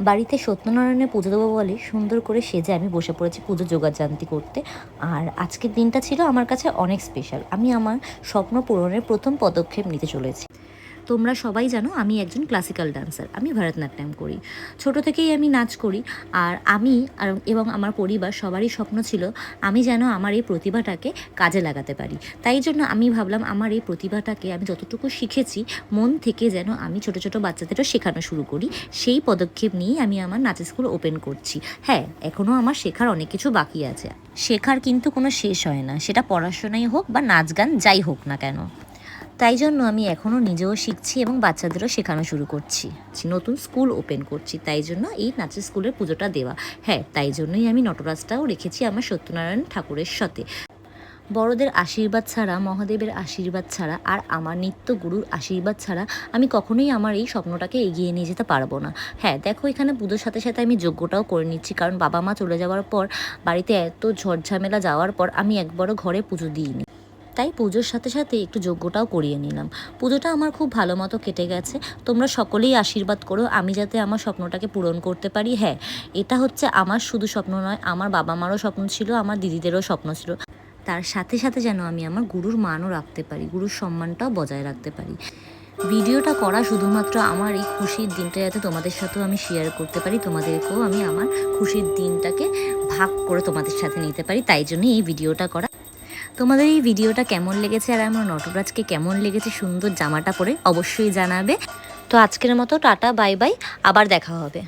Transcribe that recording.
বাড়িতে সত্যনারায়ণের পুজো দেবো বলে সুন্দর করে সেজে আমি বসে পড়েছি পুজো জোগাড়জান্তি করতে। আর আজকের দিনটা ছিল আমার কাছে অনেক স্পেশাল। আমি আমার স্বপ্ন পূরণের প্রথম পদক্ষেপ নিতে চলেছি। তোমরা সবাই জানো আমি একজন ক্লাসিক্যাল ডান্সার, আমি ভরতনাট্যম করি। ছোট থেকেই আমি নাচ করি। আর আমি এবং আমার পরিবার সবারই স্বপ্ন ছিল আমি যেন আমার এই প্রতিভাটাকে কাজে লাগাতে পারি। তাই জন্য আমি ভাবলাম আমার এই প্রতিভাটাকে আমি যতটুকু শিখেছি মন থেকে যেন আমি ছোট ছোট বাচ্চাদেরও শেখানো শুরু করি। সেই পদক্ষেপ নিয়েই আমি আমার নাচের স্কুল ওপেন করছি। হ্যাঁ, এখনও আমার শেখার অনেক কিছু বাকি আছে। শেখার কিন্তু কোনো শেষ হয় না, সেটা পড়াশোনাই হোক বা নাচ গান যাই হোক না কেন। তাই জন্য আমি এখনও নিজেও শিখছি এবং বাচ্চাদেরও শেখানো শুরু করছি। নতুন স্কুল ওপেন করছি, তাই জন্য এই নাচের স্কুলের পুজোটা দেওয়া। হ্যাঁ, তাই জন্যই আমি নটরাজটাও রেখেছি আমার সত্যনারায়ণ ঠাকুরের সাথে। বড়দের আশীর্বাদ ছাড়া, মহাদেবের আশীর্বাদ ছাড়া আর আমার নিত্য গুরুর আশীর্বাদ ছাড়া আমি কখনোই আমার এই স্বপ্নটাকে এগিয়ে নিয়ে যেতে পারবো না। হ্যাঁ, দেখো এখানে পুজোর সাথে সাথে আমি যজ্ঞটাও করে নিচ্ছি, কারণ বাবা মা চলে যাওয়ার পর, বাড়িতে এত ঝড়ঝামেলা যাওয়ার পর আমি একবারও ঘরে পুজো দিইনি। তাই পুজোর সাথে সাথে একটু যজ্ঞটাও করিয়ে নিলাম। পুজোটা আমার খুব ভালো মতো কেটে গেছে। তোমরা সকলেই আশীর্বাদ করো আমি যাতে আমার স্বপ্নটাকে পূরণ করতে পারি। হ্যাঁ, এটা হচ্ছে আমার শুধু স্বপ্ন নয়, আমার বাবা মারও স্বপ্ন ছিল, আমার দিদিদেরও স্বপ্ন ছিল। তার সাথে সাথে যেন আমি আমার গুরুর মানও রাখতে পারি, গুরুর সম্মানটাও বজায় রাখতে পারি। ভিডিওটা করা শুধুমাত্র আমার এই খুশির দিনটা যাতে তোমাদের সাথেও আমি শেয়ার করতে পারি, তোমাদেরকেও আমি আমার খুশির দিনটাকে ভাগ করে তোমাদের সাথে নিতে পারি, তাই জন্যই এই ভিডিওটা করা। তোমাদের এই ভিডিওটা কেমন লেগেছে আর আমার নটরাজকে কেমন লেগেছে সুন্দর জামাটা পরে অবশ্যই জানাবে। তো আজকের মতো টাটা, বাই বাই, আবার দেখা হবে।